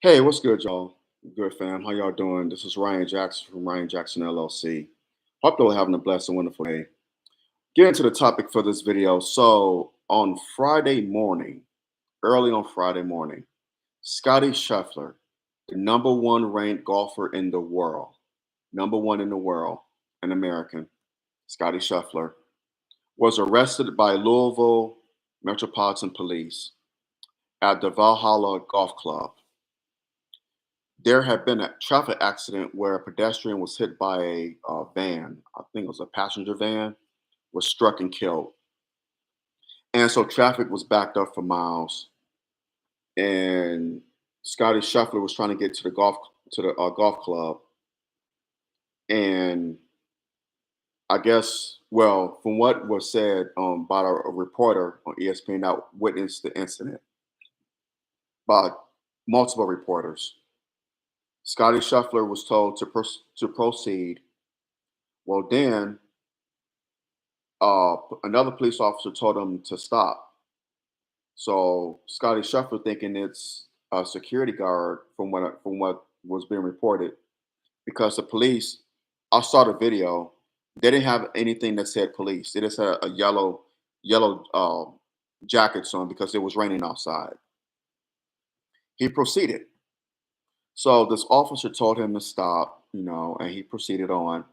Hey, what's good, y'all? Good fam. How y'all doing? This is Ryan Jackson from Ryan Jackson LLC. Hope y'all having a blessed and wonderful day. Get into the topic for this video. So on Friday morning, early on Friday morning, Scottie Scheffler, the number one ranked golfer in the world, number one in the world, an American, Scottie Scheffler, was arrested by Louisville Metropolitan Police at the Valhalla Golf Club. There had been a traffic accident where a pedestrian was hit by a van. I think it was a passenger van, was struck and killed. And so traffic was backed up for miles. And Scotty Scheffler was trying to get to the golf club. And I guess, well, from what was said by a reporter on ESPN that witnessed the incident, by multiple reporters, Scotty Scheffler was told to proceed. Well, then another police officer told him to stop. So Scotty Scheffler, thinking it's a security guard, from what was being reported, because the police, I saw the video. They didn't have anything that said police. They just had a yellow jackets on because it was raining outside. He proceeded. So this officer told him to stop, and he proceeded on.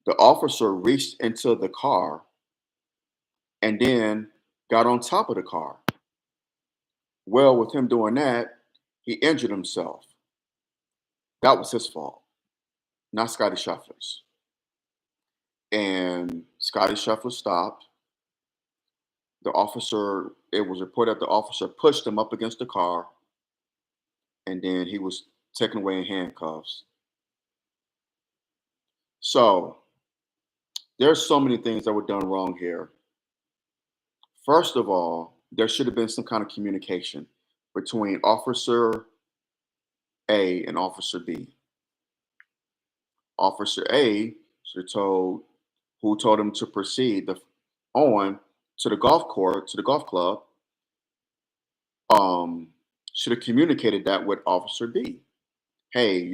The officer reached into the car and then got on top of the car. Well, with him doing that, he injured himself. That was his fault, not Scotty Scheffler's. And Scotty Scheffler stopped. It was reported that the officer pushed him up against the car, and then he was taken away in handcuffs. So there's so many things that were done wrong here. First of all, there should have been some kind of communication between Officer A and Officer B. Officer A should have told who told him to proceed on to the golf court, to the golf club, should have communicated that with Officer B. Hey,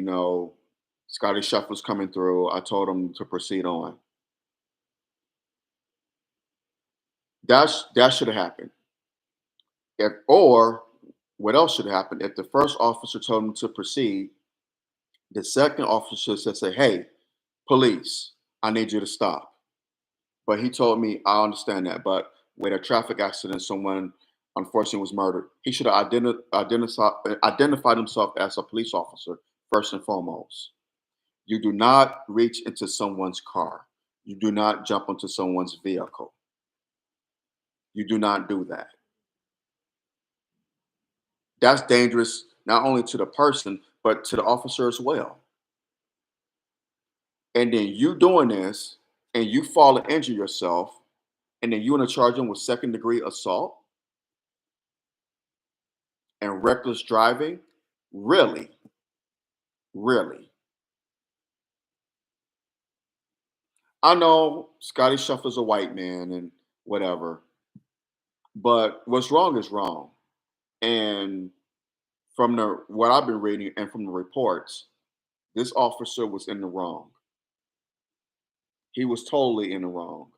Scotty Scheffler's coming through. I told him to proceed on. That should have happened. Or what else should happen? If the first officer told him to proceed, the second officer should say, "Hey, police, I need you to stop." But he told me, I understand that, but with a traffic accident, someone unfortunately was murdered. He should have identified himself as a police officer first and foremost. You do not reach into someone's car. You do not jump into someone's vehicle. You do not do that. That's dangerous not only to the person, but to the officer as well. And then you doing this and you fall and injure yourself, and then you want to charge them with second-degree assault and reckless driving? Really? Really? I know Scotty Scheffler's a white man and whatever, but what's wrong is wrong. And from the what I've been reading and from the reports, this officer was in the wrong. He was totally in the wrong.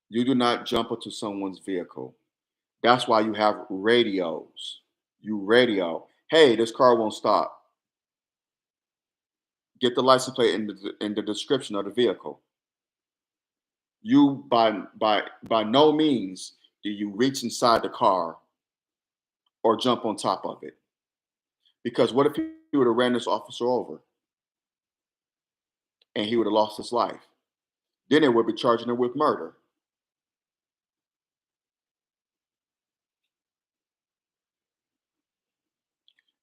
You do not jump into someone's vehicle. That's why you have radios. You radio, hey, this car won't stop. Get the license plate in the description of the vehicle. You by no means do you reach inside the car or jump on top of it. Because what if he would have ran this officer over and he would have lost his life? Then it would be charging him with murder.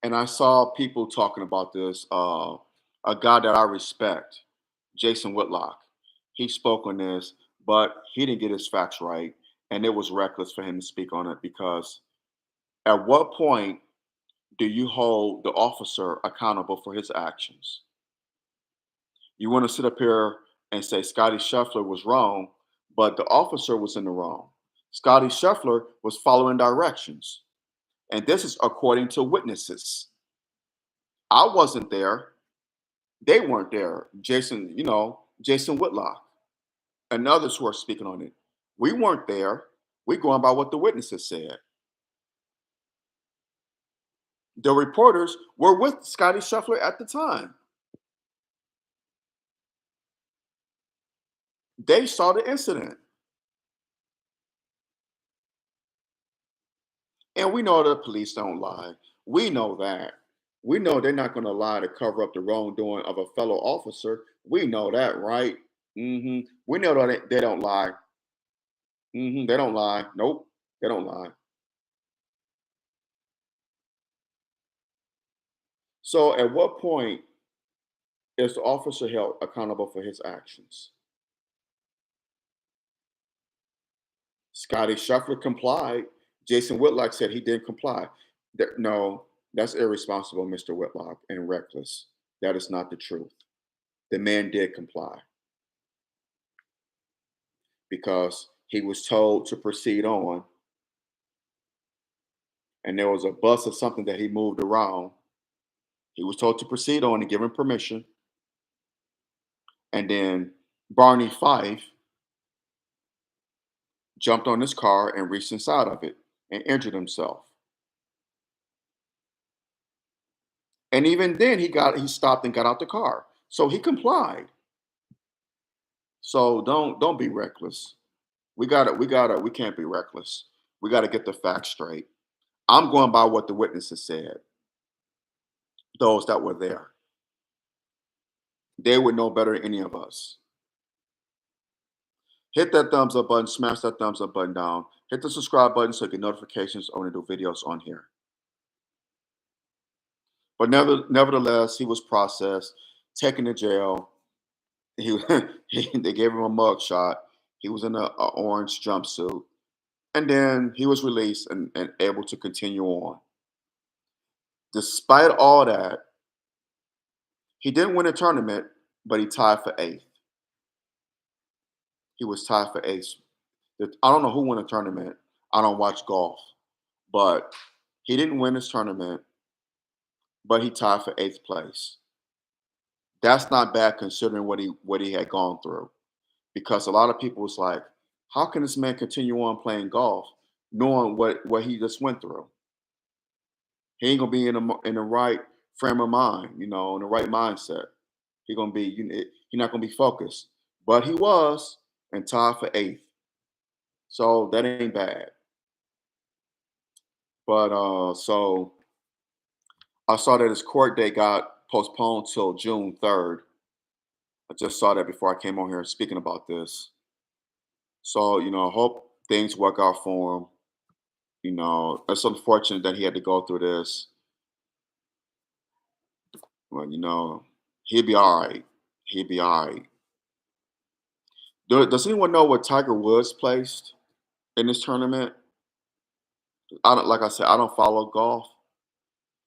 And I saw people talking about this. A guy that I respect, Jason Whitlock, he spoke on this, but he didn't get his facts right, and it was reckless for him to speak on it because at what point do you hold the officer accountable for his actions? You want to sit up here and say Scotty Scheffler was wrong, but the officer was in the wrong. Scotty Scheffler was following directions. And this is according to witnesses. I wasn't there. They weren't there. Jason Whitlock and others who are speaking on it. We weren't there. We're going by what the witnesses said. The reporters were with Scottie Scheffler at the time. They saw the incident. And we know the police don't lie. We know that. We know they're not going to lie to cover up the wrongdoing of a fellow officer. We know that, right? We know that they don't lie. They don't lie. Nope, they don't lie. So, at what point is the officer held accountable for his actions? Scottie Scheffler complied. Jason Whitlock said he didn't comply. No, that's irresponsible, Mr. Whitlock, and reckless. That is not the truth. The man did comply because he was told to proceed on, and there was a bus or something that he moved around. He was told to proceed on and give him permission. And then Barney Fife jumped on his car and reached inside of it and injured himself. And even then he stopped and got out the car. So he complied. So don't be reckless. We can't be reckless. We gotta get the facts straight. I'm going by what the witnesses said, those that were there. They would know better than any of us. Hit that thumbs up button, smash that thumbs up button down. Hit the subscribe button so you get notifications when I do videos on here. But nevertheless, he was processed, taken to jail. He, they gave him a mug shot. He was in a orange jumpsuit. And then he was released and able to continue on. Despite all that, he didn't win a tournament, but he tied for eighth. He was tied for eighth. I don't know who won a tournament. I don't watch golf. But he didn't win his tournament, but he tied for eighth place. That's not bad considering what he had gone through. Because a lot of people was like, how can this man continue on playing golf knowing what he just went through? He ain't gonna be in the right frame of mind, in the right mindset. He gonna be he not gonna be focused. But he was and tied for eighth. So that ain't bad. But so I saw that his court date got postponed till June 3rd. I just saw that before I came on here speaking about this. So, I hope things work out for him. It's unfortunate that he had to go through this. But, he'll be all right. He'll be all right. Does anyone know what Tiger Woods placed in this tournament? Like I said, I don't follow golf.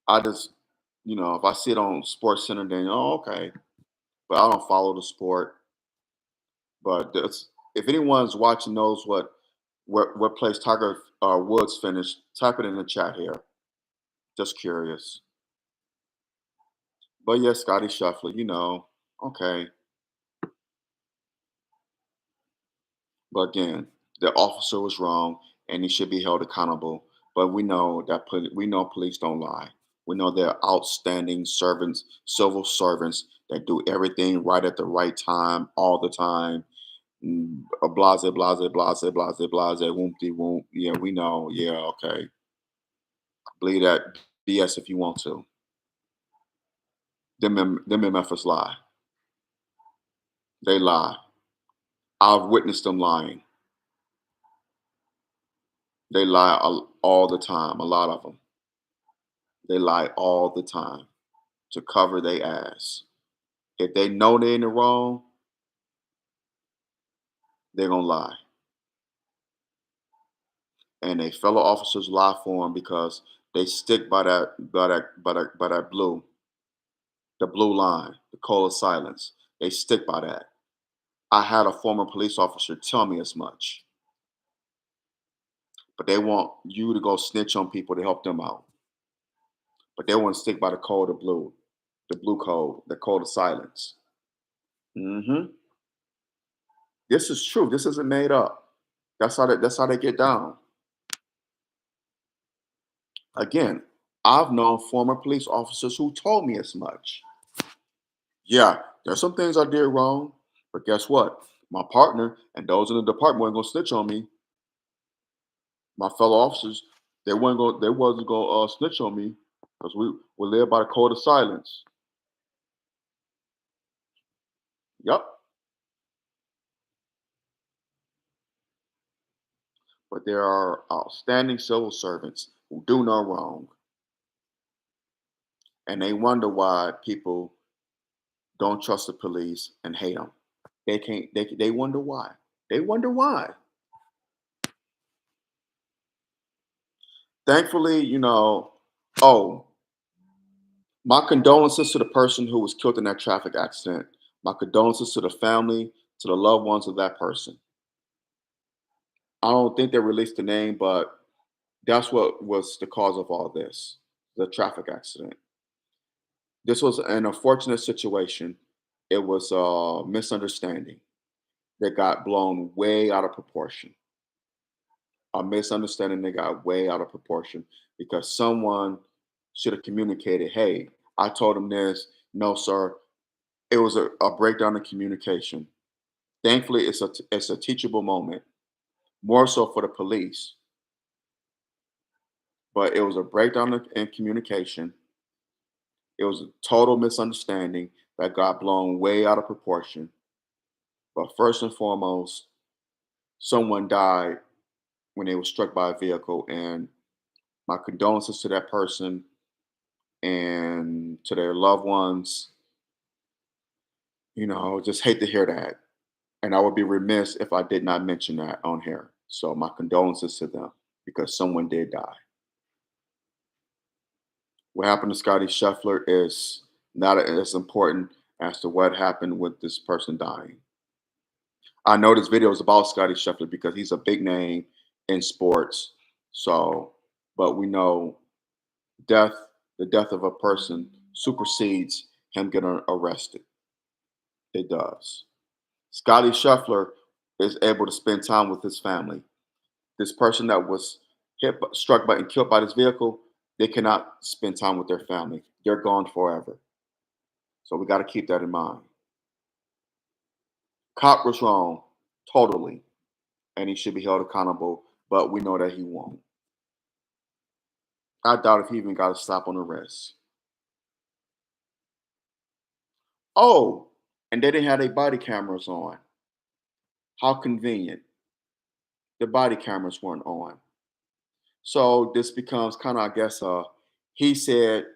I just, if I see it on Sports Center, then, oh, okay. But I don't follow the sport. But if anyone's watching knows what place Tiger Woods finished, type it in the chat here. Just curious. But yeah, Scottie Scheffler, okay. But again, the officer was wrong, and he should be held accountable. But we know that police don't lie. We know they're outstanding servants, civil servants that do everything right at the right time, all the time. Blase, blase, blase, blase, blase, whoopty whoop. Yeah, we know. Yeah, okay. Believe that BS if you want to. Them MFers lie. They lie. I've witnessed them lying. They lie all the time. A lot of them. They lie all the time to cover their ass. If they know they're in the wrong, they're gonna lie. And they fellow officers lie for them because they stick by that the blue line, the code of silence. They stick by that. I had a former police officer tell me as much. but they want you to go snitch on people to help them out. But they want to stick by the blue code, the code of silence. Hmm. This is true. This isn't made up. That's how they get down. Again, I've known former police officers who told me as much. Yeah, there's some things I did wrong, but guess what? My partner and those in the department weren't gonna snitch on me. My fellow officers, they wasn't gonna snitch on me because we live by the code of silence. Yep. But there are outstanding civil servants who do no wrong, and they wonder why people don't trust the police and hate them. They can't. They wonder why. They wonder why. Thankfully, oh, my condolences to the person who was killed in that traffic accident. My condolences to the family, to the loved ones of that person. I don't think they released the name, but that's what was the cause of all this, the traffic accident. This was an unfortunate situation. It was a misunderstanding that got blown way out of proportion. A misunderstanding that got way out of proportion because someone should have communicated, hey, I told him this. No, sir. It was a breakdown in communication. Thankfully, it's a teachable moment, more so for the police, but it was a breakdown in communication. It was a total misunderstanding that got blown way out of proportion. But first and foremost, someone died when they were struck by a vehicle, and my condolences to that person and to their loved ones. Just hate to hear that. And I would be remiss if I did not mention that on here. So my condolences to them because someone did die. What happened to Scottie Scheffler is not as important as to what happened with this person dying. I know this video is about Scottie Scheffler because he's a big name in sports. So, but we know death, the death of a person supersedes him getting arrested. It does. Scottie Scheffler is able to spend time with his family. This person that was struck by and killed by this vehicle, they cannot spend time with their family. They're gone forever. So we got to keep that in mind. Cop was wrong, totally, and he should be held accountable, but we know that he won't. I doubt if he even got a slap on the wrist. Oh, and they didn't have their body cameras on. How convenient. The body cameras weren't on. So this becomes kind of, I guess, a he said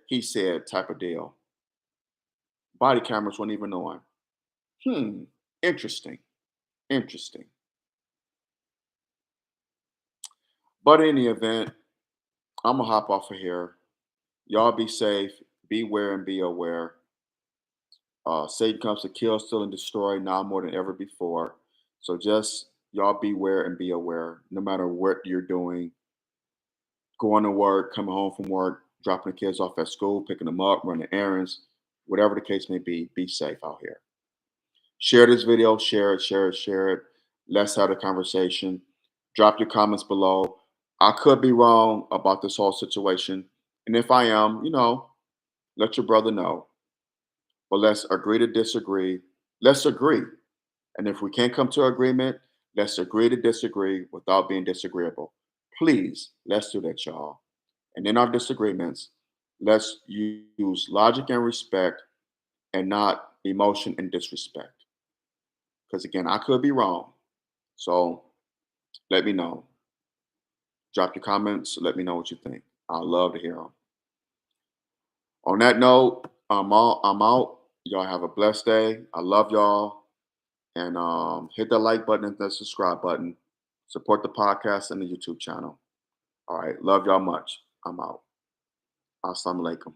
type of deal. Body cameras weren't even on. Hmm. Interesting. Interesting. But in the event, I'm gonna hop off of here. Y'all be safe, beware and be aware. Satan comes to kill, steal, and destroy now more than ever before. So just y'all beware and be aware. No matter what you're doing, going to work, coming home from work, dropping the kids off at school, picking them up, running errands, whatever the case may be safe out here. Share this video, share it, share it, share it. Let's have a conversation. Drop your comments below. I could be wrong about this whole situation. And if I am, let your brother know. But let's agree to disagree. Let's agree. And if we can't come to agreement, let's agree to disagree without being disagreeable. Please, let's do that, y'all. And in our disagreements, let's use logic and respect and not emotion and disrespect. Because again, I could be wrong. So let me know. Drop your comments. Let me know what you think. I'd love to hear them. On that note, I'm out. Y'all have a blessed day. I love y'all. And hit the like button and the subscribe button. Support the podcast and the YouTube channel. All right. Love y'all much. I'm out. Assalamu alaikum.